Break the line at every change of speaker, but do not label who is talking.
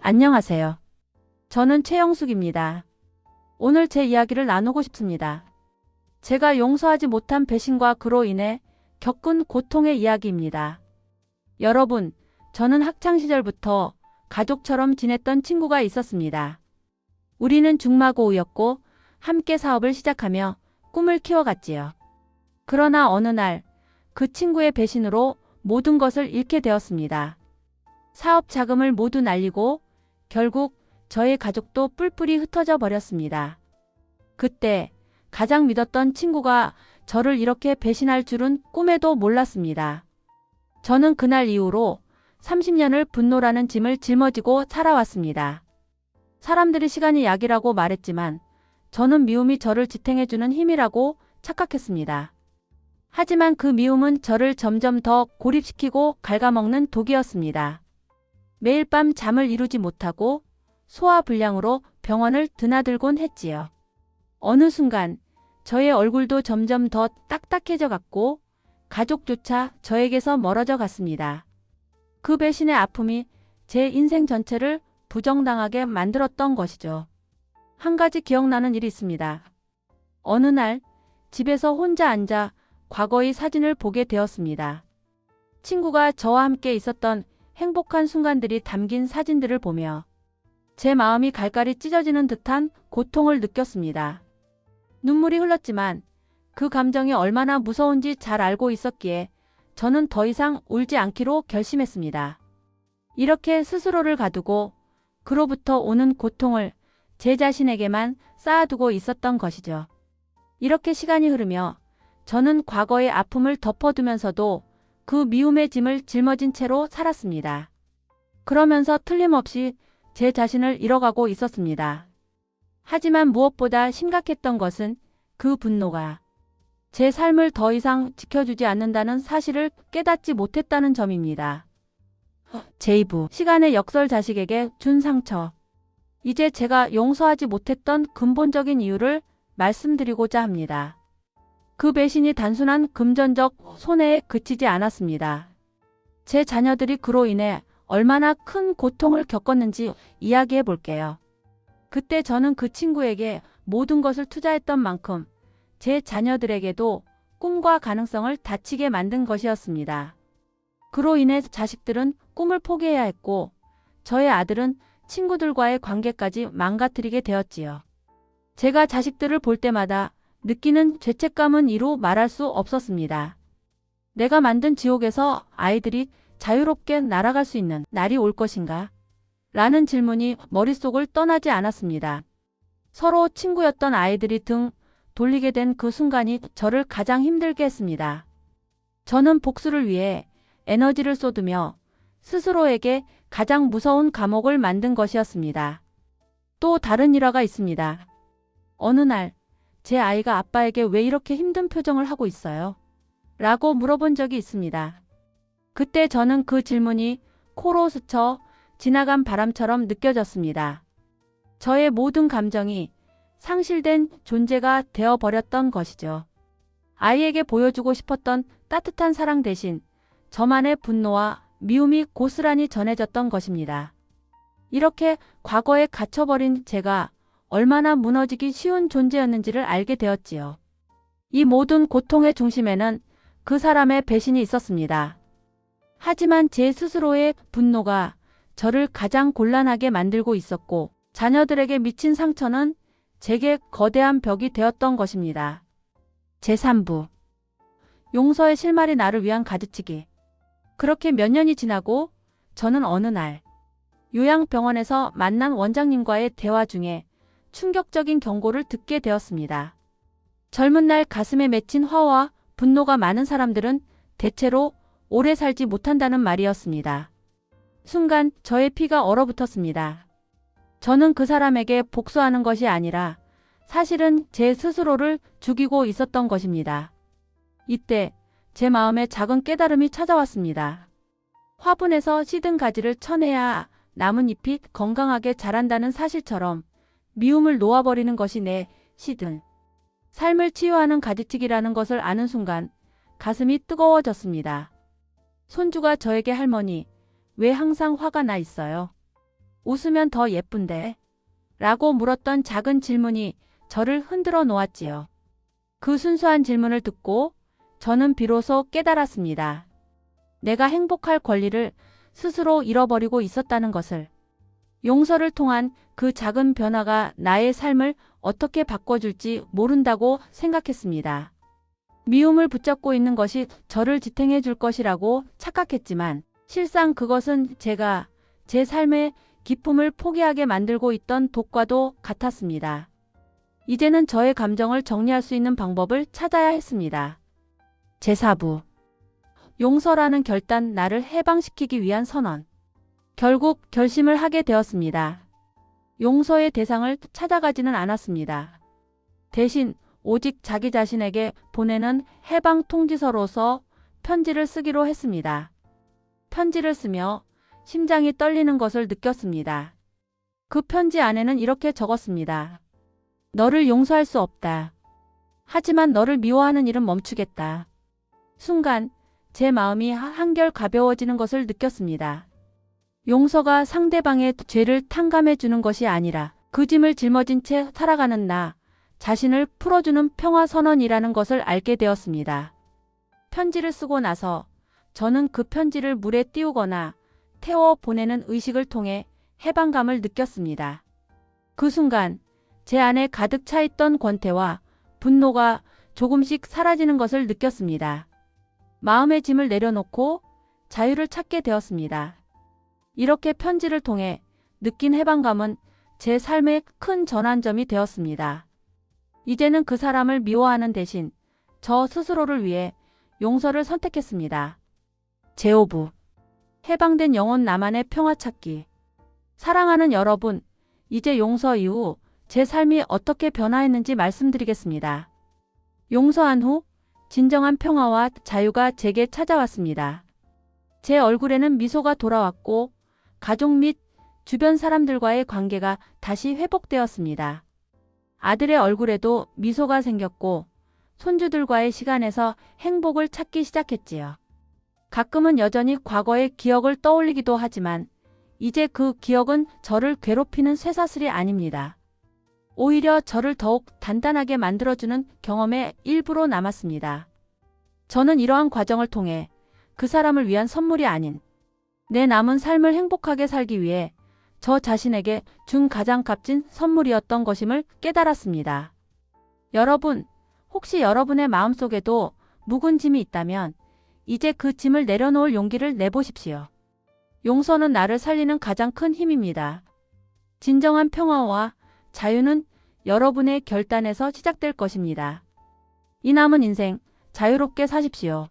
안녕하세요. 저는 최영숙입니다. 오늘 제 이야기를 나누고 싶습니다. 제가 용서하지 못한 배신과 그로 인해 겪은 고통의 이야기입니다. 여러분, 저는 학창시절부터 가족처럼 지냈던 친구가 있었습니다. 우리는 중마고우였고 함께 사업을 시작하며 꿈을 키워갔지요. 그러나 어느 날 그 친구의 배신으로 모든 것을 잃게 되었습니다. 사업 자금을 모두 날리고 결국 저의 가족도 뿔뿔이 흩어져 버렸습니다. 그때 가장 믿었던 친구가 저를 이렇게 배신할 줄은 꿈에도 몰랐습니다. 저는 그날 이후로 30년을 분노라는 짐을 짊어지고 살아왔습니다. 사람들이 시간이 약이라고 말했지만 저는 미움이 저를 지탱해주는 힘이라고 착각했습니다. 하지만 그 미움은 저를 점점 더 고립시키고 갉아먹는 독이었습니다. 매일 밤 잠을 이루지 못하고 소화불량으로 병원을 드나들곤 했지요. 어느 순간 저의 얼굴도 점점 더 딱딱해져 갔고 가족조차 저에게서 멀어져 갔습니다. 그 배신의 아픔이 제 인생 전체를 부정당하게 만들었던 것이죠. 한 가지 기억나는 일이 있습니다. 어느 날 집에서 혼자 앉아 과거의 사진을 보게 되었습니다. 친구가 저와 함께 있었던 행복한 순간들이 담긴 사진들을 보며 제 마음이 갈갈이 찢어지는 듯한 고통을 느꼈습니다. 눈물이 흘렀지만 그 감정이 얼마나 무서운지 잘 알고 있었기에 저는 더 이상 울지 않기로 결심했습니다. 이렇게 스스로를 가두고 그로부터 오는 고통을 제 자신에게만 쌓아두고 있었던 것이죠. 이렇게 시간이 흐르며 저는 과거의 아픔을 덮어두면서도 그 미움의 짐을 짊어진 채로 살았습니다. 그러면서 틀림없이 제 자신을 잃어가고 있었습니다. 하지만 무엇보다 심각했던 것은 그 분노가 제 삶을 더 이상 지켜주지 않는다는 사실을 깨닫지 못했다는 점입니다. 제2부 시간의 역설 자식에게 준 상처. 이제 제가 용서하지 못했던 근본적인 이유를 말씀드리고자 합니다. 그 배신이 단순한 금전적 손해에 그치지 않았습니다. 제 자녀들이 그로 인해 얼마나 큰 고통을 겪었는지 이야기해 볼게요. 그때 저는 그 친구에게 모든 것을 투자했던 만큼 제 자녀들에게도 꿈과 가능성을 닫히게 만든 것이었습니다. 그로 인해 자식들은 꿈을 포기해야 했고 저의 아들은 친구들과의 관계까지 망가뜨리게 되었지요. 제가 자식들을 볼 때마다 느끼는 죄책감은 이루 말할 수 없었습니다. 내가 만든 지옥에서 아이들이 자유롭게 날아갈 수 있는 날이 올 것인가? 라는 질문이 머릿속을 떠나지 않았습니다. 서로 친구였던 아이들이 등 돌리게 된 그 순간이 저를 가장 힘들게 했습니다. 저는 복수를 위해 에너지를 쏟으며 스스로에게 가장 무서운 감옥을 만든 것이었습니다. 또 다른 일화가 있습니다. 어느 날 제 아이가 아빠에게 왜 이렇게 힘든 표정을 하고 있어요? 라고 물어본 적이 있습니다. 그때 저는 그 질문이 코로 스쳐 지나간 바람처럼 느껴졌습니다. 저의 모든 감정이 상실된 존재가 되어버렸던 것이죠. 아이에게 보여주고 싶었던 따뜻한 사랑 대신 저만의 분노와 미움이 고스란히 전해졌던 것입니다. 이렇게 과거에 갇혀버린 제가 얼마나 무너지기 쉬운 존재였는지를 알게 되었지요. 이 모든 고통의 중심에는 그 사람의 배신이 있었습니다. 하지만 제 스스로의 분노가 저를 가장 곤란하게 만들고 있었고 자녀들에게 미친 상처는 제게 거대한 벽이 되었던 것입니다. 제3부 용서의 실마리 나를 위한 가지치기. 그렇게 몇 년이 지나고 저는 어느 날 요양병원에서 만난 원장님과의 대화 중에 충격적인 경고를 듣게 되었습니다. 젊은 날 가슴에 맺힌 화와 분노가 많은 사람들은 대체로 오래 살지 못한다는 말이었습니다. 순간 저의 피가 얼어붙었습니다. 저는 그 사람에게 복수하는 것이 아니라 사실은 제 스스로를 죽이고 있었던 것입니다. 이때 제 마음에 작은 깨달음이 찾아왔습니다. 화분에서 시든 가지를 쳐내야 남은 잎이 건강하게 자란다는 사실처럼 미움을 놓아버리는 것이 내 시든 삶을 치유하는 가지치기라는 것을 아는 순간 가슴이 뜨거워졌습니다. 손주가 저에게 할머니, 왜 항상 화가 나 있어요? 웃으면 더 예쁜데? 라고 물었던 작은 질문이 저를 흔들어 놓았지요. 그 순수한 질문을 듣고 저는 비로소 깨달았습니다. 내가 행복할 권리를 스스로 잃어버리고 있었다는 것을. 용서를 통한 그 작은 변화가 나의 삶을 어떻게 바꿔줄지 모른다고 생각했습니다. 미움을 붙잡고 있는 것이 저를 지탱해 줄 것이라고 착각했지만 실상 그것은 제가 제 삶의 기쁨을 포기하게 만들고 있던 독과도 같았습니다. 이제는 저의 감정을 정리할 수 있는 방법을 찾아야 했습니다. 제4부 용서라는 결단, 나를 해방시키기 위한 선언. 결국 결심을 하게 되었습니다. 용서의 대상을 찾아가지는 않았습니다. 대신 오직 자기 자신에게 보내는 해방 통지서로서 편지를 쓰기로 했습니다. 편지를 쓰며 심장이 떨리는 것을 느꼈습니다. 그 편지 안에는 이렇게 적었습니다. 너를 용서할 수 없다. 하지만 너를 미워하는 일은 멈추겠다. 순간 제 마음이 한결 가벼워지는 것을 느꼈습니다. 용서가 상대방의 죄를 탕감해 주는 것이 아니라 그 짐을 짊어진 채 살아가는 나 자신을 풀어주는 평화 선언이라는 것을 알게 되었습니다. 편지를 쓰고 나서 저는 그 편지를 물에 띄우거나 태워 보내는 의식을 통해 해방감을 느꼈습니다. 그 순간 제 안에 가득 차 있던 권태와 분노가 조금씩 사라지는 것을 느꼈습니다. 마음의 짐을 내려놓고 자유를 찾게 되었습니다. 이렇게 편지를 통해 느낀 해방감은 제 삶의 큰 전환점이 되었습니다. 이제는 그 사람을 미워하는 대신 저 스스로를 위해 용서를 선택했습니다. 제5부 해방된 영혼 나만의 평화 찾기. 사랑하는 여러분, 이제 용서 이후 제 삶이 어떻게 변화했는지 말씀드리겠습니다. 용서한 후 진정한 평화와 자유가 제게 찾아왔습니다. 제 얼굴에는 미소가 돌아왔고 가족 및 주변 사람들과의 관계가 다시 회복되었습니다. 아들의 얼굴에도 미소가 생겼고 손주들과의 시간에서 행복을 찾기 시작했지요. 가끔은 여전히 과거의 기억을 떠올리기도 하지만 이제 그 기억은 저를 괴롭히는 쇠사슬이 아닙니다. 오히려 저를 더욱 단단하게 만들어주는 경험의 일부로 남았습니다. 저는 이러한 과정을 통해 그 사람을 위한 선물이 아닌 내 남은 삶을 행복하게 살기 위해 저 자신에게 준 가장 값진 선물이었던 것임을 깨달았습니다. 여러분, 혹시 여러분의 마음속에도 묵은 짐이 있다면 이제 그 짐을 내려놓을 용기를 내보십시오. 용서는 나를 살리는 가장 큰 힘입니다. 진정한 평화와 자유는 여러분의 결단에서 시작될 것입니다. 이 남은 인생 자유롭게 사십시오.